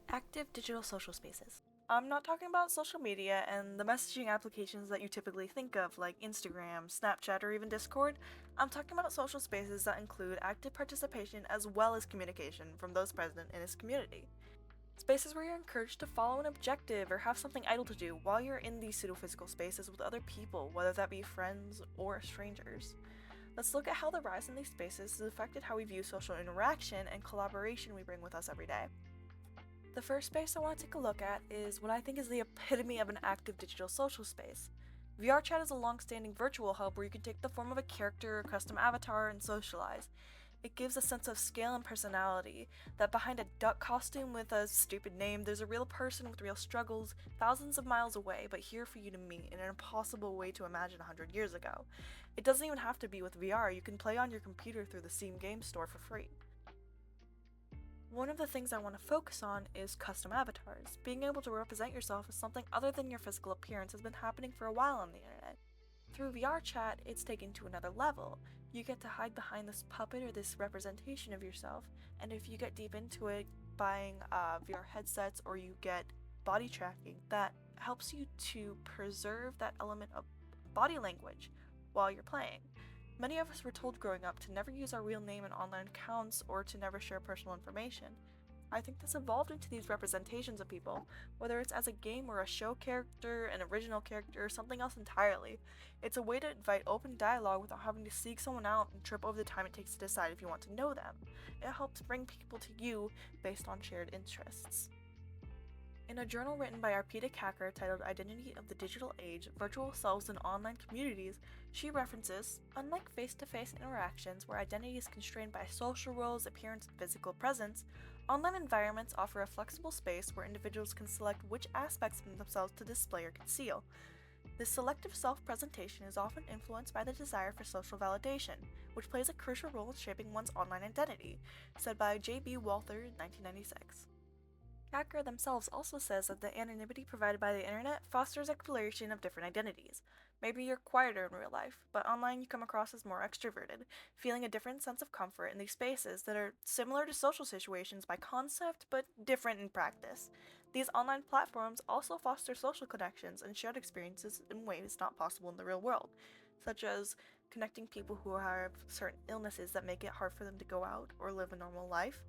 Active digital social spaces. I'm not talking about social media and the messaging applications that you typically think of, like Instagram, Snapchat, or even Discord. I'm talking about social spaces that include active participation as well as communication from those present in its community. Spaces where you're encouraged to follow an objective or have something idle to do while you're in these pseudo-physical spaces with other people, whether that be friends or strangers. Let's look at how the rise in these spaces has affected how we view social interaction and collaboration we bring with us every day. The first space I want to take a look at is what I think is the epitome of an active digital social space. VRChat is a long-standing virtual hub where you can take the form of a character or custom avatar and socialize. It gives a sense of scale and personality, that behind a duck costume with a stupid name, there's a real person with real struggles, thousands of miles away, but here for you to meet in an impossible way to imagine 100 years ago. It doesn't even have to be with VR, you can play on your computer through the Steam Game Store for free. One of the things I want to focus on is custom avatars. Being able to represent yourself as something other than your physical appearance has been happening for a while on the internet. Through VR chat, it's taken to another level. You get to hide behind this puppet or this representation of yourself, and if you get deep into it, buying VR headsets or you get body tracking, that helps you to preserve that element of body language while you're playing. Many of us were told growing up to never use our real name in online accounts or to never share personal information. I think this evolved into these representations of people, whether it's as a game or a show character, an original character, or something else entirely. It's a way to invite open dialogue without having to seek someone out and trip over the time it takes to decide if you want to know them. It helps bring people to you based on shared interests. In a journal written by Arpita Kakkar titled Identity of the Digital Age, Virtual Selves and Online Communities, she references, unlike face-to-face interactions where identity is constrained by social roles, appearance, and physical presence, online environments offer a flexible space where individuals can select which aspects of themselves to display or conceal. This selective self-presentation is often influenced by the desire for social validation, which plays a crucial role in shaping one's online identity, said by J.B. Walther in 1996. Hacker themselves also says that the anonymity provided by the internet fosters exploration of different identities. Maybe you're quieter in real life, but online you come across as more extroverted, feeling a different sense of comfort in these spaces that are similar to social situations by concept but different in practice. These online platforms also foster social connections and shared experiences in ways not possible in the real world, such as connecting people who have certain illnesses that make it hard for them to go out or live a normal life,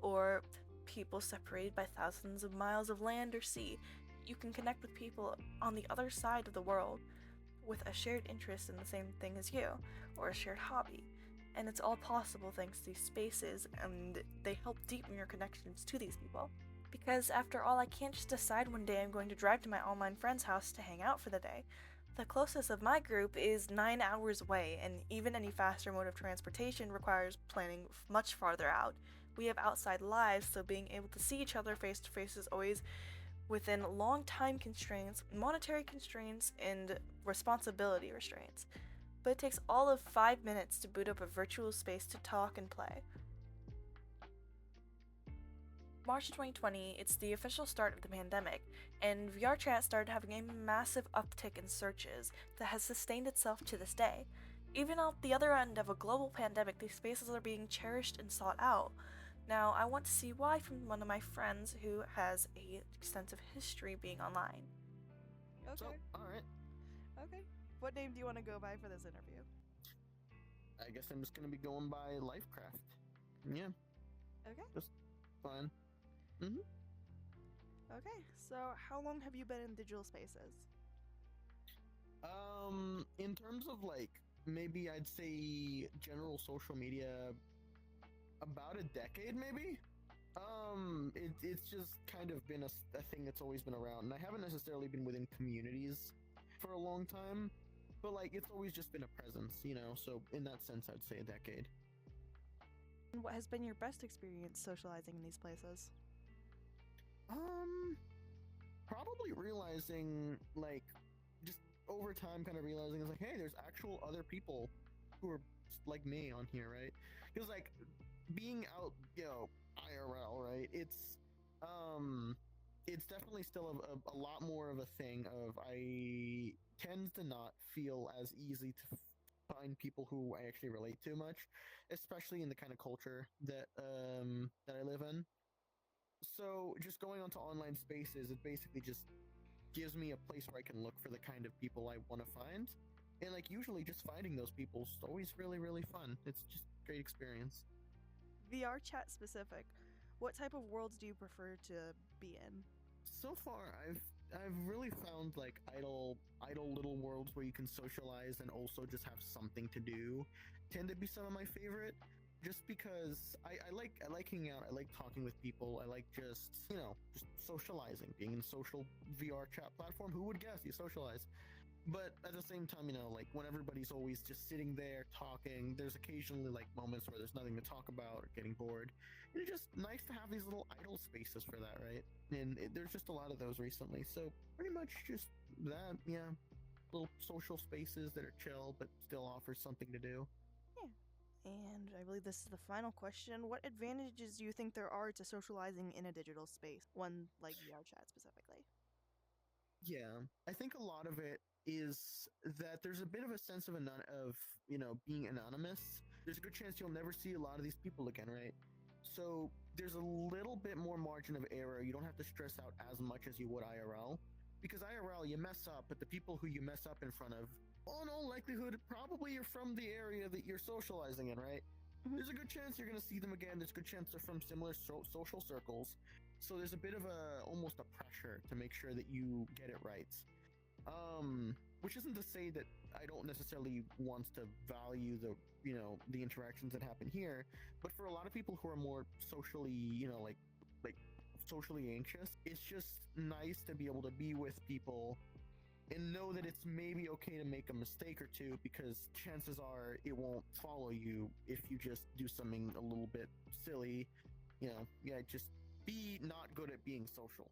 or people separated by thousands of miles of land or sea. You can connect with people on the other side of the world with a shared interest in the same thing as you, or a shared hobby. And it's all possible thanks to these spaces, and they help deepen your connections to these people. Because after all, I can't just decide one day I'm going to drive to my online friend's house to hang out for the day. The closest of my group is 9 hours away, and even any faster mode of transportation requires planning much farther out. We have outside lives, so being able to see each other face to face is always within long time constraints, monetary constraints, and responsibility restraints. But it takes all of 5 minutes to boot up a virtual space to talk and play. March 2020, it's the official start of the pandemic, and VRChat started having a massive uptick in searches that has sustained itself to this day. Even at the other end of a global pandemic, these spaces are being cherished and sought out. Now, I want to see why from one of my friends who has a extensive history being online. Okay. So, alright. Okay. What name do you want to go by for this interview? I guess I'm just gonna be going by Lifecraft. Yeah. Okay. Just fine. Mm-hmm. Okay, so how long have you been in digital spaces? In terms of like, maybe I'd say general social media, about a decade maybe? It's just kind of been a thing that's always been around, and I haven't necessarily been within communities for a long time, but like, it's always just been a presence, you know, so in that sense, I'd say a decade. And what has been your best experience socializing in these places? Probably realizing, like, just over time kind of realizing, it's like, hey, there's actual other people who are like me on here, right? Because, like, being out, you know, IRL, right? It's it's definitely still a lot more of a thing of I tend to not feel as easy to find people who I actually relate to much, especially in the kind of culture that I live in. So just going onto online spaces, it basically just gives me a place where I can look for the kind of people I want to find. And like usually just finding those people is always really, really fun. It's just a great experience. VR chat specific. What type of worlds do you prefer to be in? So far I've really found like idle little worlds where you can socialize and also just have something to do tend to be some of my favorite, just because I like hanging out, I like talking with people, I like just just socializing, being in a social VR chat platform. Who would guess you socialize? But at the same time, like when everybody's always just sitting there talking, there's occasionally like moments where there's nothing to talk about or getting bored. And it's just nice to have these little idle spaces for that, right? And there's just a lot of those recently. So pretty much just that, yeah. Little social spaces that are chill but still offer something to do. Yeah. And I believe this is the final question. What advantages do you think there are to socializing in a digital space? One like VR chat specifically. Yeah, I think a lot of it is that there's a bit of a sense of being anonymous. There's a good chance you'll never see a lot of these people again, right? So there's a little bit more margin of error. You don't have to stress out as much as you would IRL, because IRL you mess up, but the people who you mess up in front of, all in all likelihood, probably you're from the area that you're socializing in, right? Mhm. There's a good chance you're going to see them again. There's a good chance they're from similar social circles. So there's a bit of almost a pressure to make sure that you get it right. Which isn't to say that I don't necessarily want to value the interactions that happen here, but for a lot of people who are more socially, like socially anxious, it's just nice to be able to be with people and know that it's maybe okay to make a mistake or two, because chances are it won't follow you if you just do something a little bit silly. Yeah, just be not good at being social.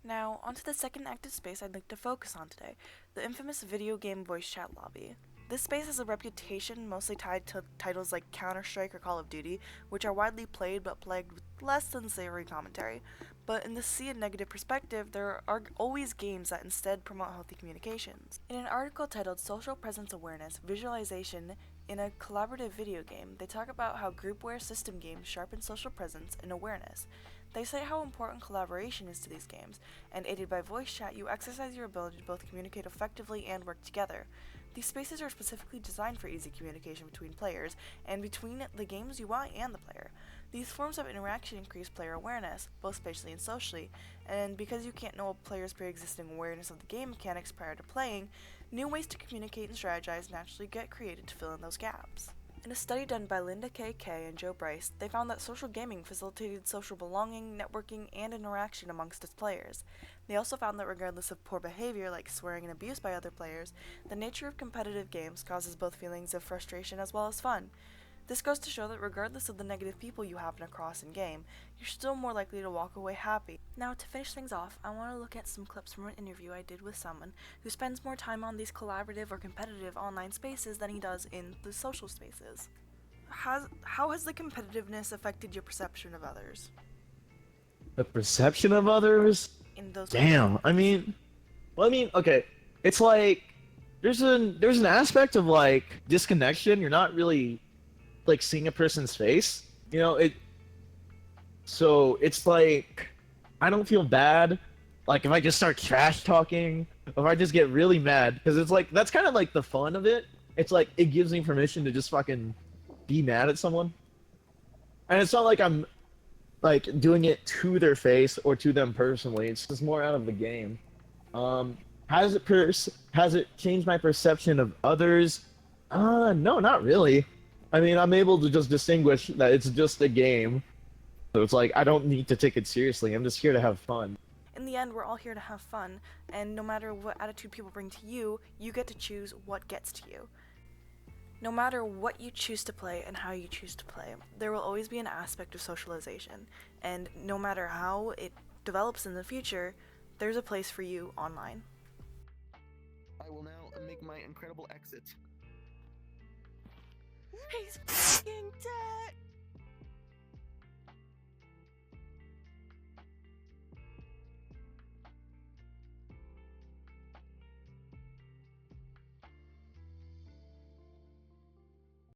Now, onto the second active space I'd like to focus on today, the infamous video game voice chat lobby. This space has a reputation mostly tied to titles like Counter-Strike or Call of Duty, which are widely played but plagued with less than savory commentary. But in the sea of negative perspective, there are always games that instead promote healthy communications. In an article titled Social Presence Awareness, Visualization in a Collaborative Video Game, they talk about how groupware system games sharpen social presence and awareness. They say how important collaboration is to these games, and aided by voice chat, you exercise your ability to both communicate effectively and work together. These spaces are specifically designed for easy communication between players, and between the game's UI and the player. These forms of interaction increase player awareness, both spatially and socially, and because you can't know a player's pre-existing awareness of the game mechanics prior to playing, new ways to communicate and strategize naturally get created to fill in those gaps. In a study done by Linda K. and Joe Bryce, they found that social gaming facilitated social belonging, networking, and interaction amongst its players. They also found that regardless of poor behavior like swearing and abuse by other players, the nature of competitive games causes both feelings of frustration as well as fun. This goes to show that regardless of the negative people you happen across in game, you're still more likely to walk away happy. Now, to finish things off, I want to look at some clips from an interview I did with someone who spends more time on these collaborative or competitive online spaces than he does in the social spaces. How has the competitiveness affected your perception of others The perception of others? in those Damn. Okay. It's like there's an aspect of like disconnection. You're not really like seeing a person's face. So it's like I don't feel bad like if I just start trash talking, if I just get really mad, because it's like that's kind of like the fun of it. It's like it gives me permission to just fucking be mad at someone. And it's not like I'm like doing it to their face or to them personally. It's just more out of the game. Um, has it changed my perception of others? No, not really. I mean, I'm able to just distinguish that it's just a game. So it's like I don't need to take it seriously. I'm just here to have fun. In the end, we're all here to have fun, and no matter what attitude people bring to you, you get to choose what gets to you. No matter what you choose to play and how you choose to play, there will always be an aspect of socialization, and no matter how it develops in the future, there's a place for you online. I will now make my incredible exit. He's fucking dead!